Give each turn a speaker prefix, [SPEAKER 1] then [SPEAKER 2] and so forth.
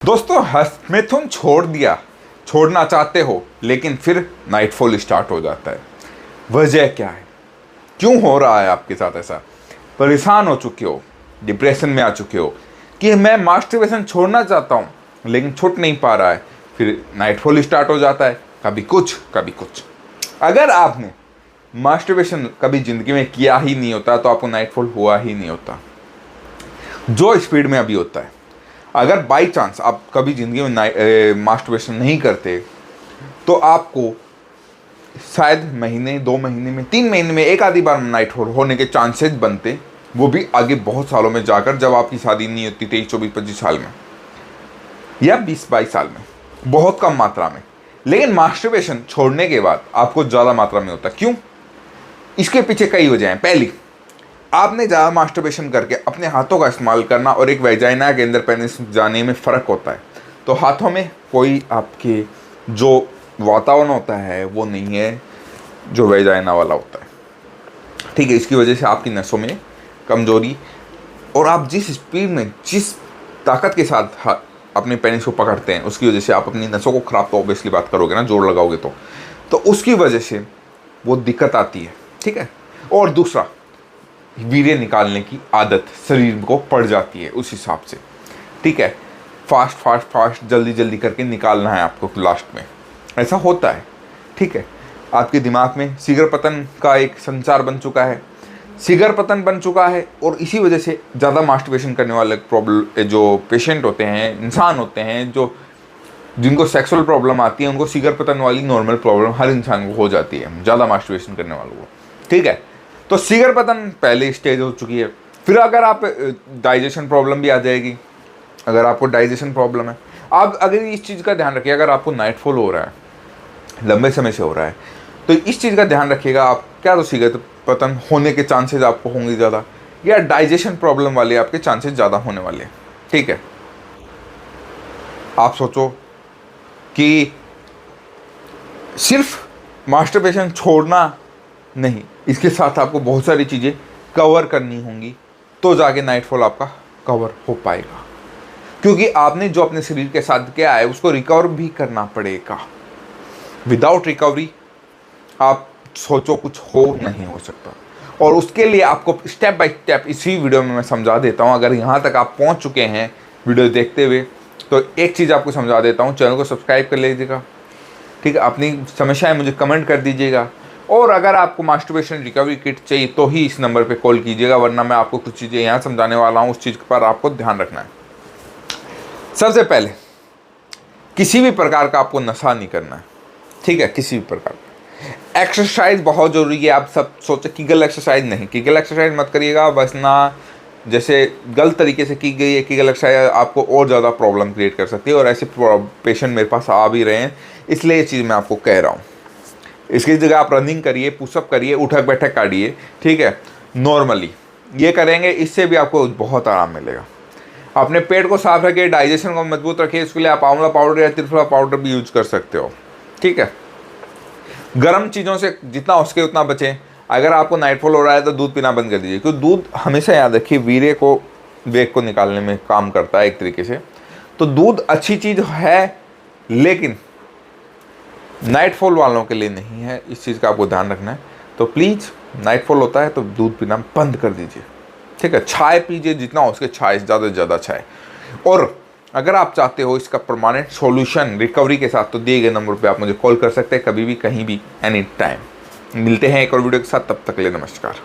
[SPEAKER 1] दोस्तों, मिथुन छोड़ना चाहते हो लेकिन फिर नाइटफॉल स्टार्ट हो जाता है। वजह क्या है? क्यों हो रहा है आपके साथ ऐसा? परेशान हो चुके हो, डिप्रेशन में आ चुके हो कि मैं मास्टरबेशन छोड़ना चाहता हूं लेकिन छूट नहीं पा रहा है, फिर नाइटफॉल स्टार्ट हो जाता है, कभी कुछ कभी कुछ। अगर आपने मास्टरबेशन कभी जिंदगी में किया ही नहीं होता तो आपको नाइटफॉल हुआ ही नहीं होता जो स्पीड में अभी होता है। अगर बाई चांस आप कभी ज़िंदगी में मास्टरबेशन नहीं करते तो आपको शायद महीने, 2 महीने में, 3 महीने में एक आधी बार नाइटफॉल होने के चांसेस बनते, वो भी आगे बहुत सालों में जाकर, जब आपकी शादी नहीं होती 23, 24, 25 साल में या 20, 22 साल में, बहुत कम मात्रा में। लेकिन मास्टरबेशन छोड़ने के बाद आपको ज़्यादा मात्रा में होता। क्यों? इसके पीछे कई वजह हैं। पहली, आपने ज़्यादा मास्टरबेशन करके अपने हाथों का इस्तेमाल करना और एक वेजाइना के अंदर पेनिस जाने में फ़र्क होता है। तो हाथों में कोई आपके जो वातावरण होता है वो नहीं है जो वेजाइना वाला होता है, ठीक है। इसकी वजह से आपकी नसों में कमज़ोरी, और आप जिस स्पीड में, जिस ताकत के साथ अपने पेनिस को पकड़ते हैं, उसकी वजह से आप अपनी नसों को ख़राब तो ऑब्वियसली बात करोगे ना, जोर लगाओगे तो उसकी वजह से वो दिक्कत आती है, ठीक है। और दूसरा, वीर्य निकालने की आदत शरीर को पड़ जाती है उस हिसाब से, ठीक है। फास्ट जल्दी जल्दी करके निकालना है आपको लास्ट में, ऐसा होता है, ठीक है। आपके दिमाग में शीघ्र पतन का एक संचार बन चुका है, शीघ्र पतन बन चुका है, और इसी वजह से ज़्यादा मास्टरबेशन करने वाले जो पेशेंट होते हैं, इंसान होते हैं, जिनको सेक्सुअल प्रॉब्लम आती है, उनको शीघ्र पतन वाली नॉर्मल प्रॉब्लम हर इंसान को हो जाती है ज़्यादा मास्टरबेशन करने वालों को, ठीक है। तो शीघ्र पतन पहले स्टेज हो चुकी है। फिर अगर आप डाइजेशन प्रॉब्लम भी आ जाएगी। अगर आपको डाइजेशन प्रॉब्लम है, आप अगर इस चीज़ का ध्यान रखिए, अगर आपको नाइटफॉल हो रहा है, लंबे समय से हो रहा है, तो इस चीज़ का ध्यान रखिएगा। आप क्या तो शीघ्र पतन होने के चांसेस आपको होंगे ज़्यादा, या डाइजेशन प्रॉब्लम वाले आपके चांसेस ज़्यादा होने वाले हैं, ठीक है। आप सोचो कि सिर्फ मास्टरबेशन छोड़ना नहीं, इसके साथ आपको बहुत सारी चीज़ें कवर करनी होंगी, तो जाके नाइटफॉल आपका कवर हो पाएगा। क्योंकि आपने जो अपने शरीर के साथ किया है उसको रिकवर भी करना पड़ेगा। विदाउट रिकवरी आप सोचो कुछ हो नहीं हो सकता। और उसके लिए आपको स्टेप बाय स्टेप इसी वीडियो में मैं समझा देता हूँ। अगर यहाँ तक आप पहुँच चुके हैं वीडियो देखते हुए, तो एक चीज़ आपको समझा देता हूँ, चैनल को सब्सक्राइब कर लीजिएगा, ठीक है। अपनी समस्याएं मुझे कमेंट कर दीजिएगा, और अगर आपको मास्टरबेशन रिकवरी किट चाहिए तो ही इस नंबर पे कॉल कीजिएगा, वरना मैं आपको कुछ चीज़ें यहाँ समझाने वाला हूँ, उस चीज़ पर आपको ध्यान रखना है। सबसे पहले, किसी भी प्रकार का आपको नशा नहीं करना है, ठीक है। किसी भी प्रकार का एक्सरसाइज बहुत ज़रूरी है। आप सब सोचे कीगल एक्सरसाइज नहीं, कीगल एक्सरसाइज मत करिएगा, बस ना, जैसे गलत तरीके से की गई है कीगल एक्सरसाइज, आपको और ज़्यादा प्रॉब्लम क्रिएट कर सकती है, और ऐसे पेशेंट मेरे पास आ भी रहे हैं, इसलिए ये चीज़ मैं आपको कह रहा हूँ। इसकी जगह आप रनिंग करिए, पुशअप करिए, उठक बैठक काटिए, ठीक है। नॉर्मली ये करेंगे, इससे भी आपको बहुत आराम मिलेगा। अपने पेट को साफ रखिए, डाइजेशन को मजबूत रखिए, इसके लिए आप आंवला पाउडर या त्रिफला पाउडर भी यूज कर सकते हो, ठीक है। गर्म चीज़ों से जितना हो सके उतना बचें। अगर आपको नाइटफॉल हो रहा है तो दूध पीना बंद कर दीजिए, क्योंकि दूध, हमेशा याद रखिए, वीर्य को, वेग को निकालने में काम करता है एक तरीके से। तो दूध अच्छी चीज़ है, लेकिन नाइटफॉल वालों के लिए नहीं है, इस चीज़ का आपको ध्यान रखना है। तो प्लीज़, नाइटफॉल होता है तो दूध पीना बंद कर दीजिए, ठीक है। चाय पीजिए, जितना हो सके चाय, ज़्यादा से ज़्यादा चाय। और अगर आप चाहते हो इसका परमानेंट सॉल्यूशन रिकवरी के साथ, तो दिए गए नंबर पे आप मुझे कॉल कर सकते हैं, कभी भी, कहीं भी, एनी टाइम। मिलते हैं एक और वीडियो के साथ, तब तक के लिए नमस्कार।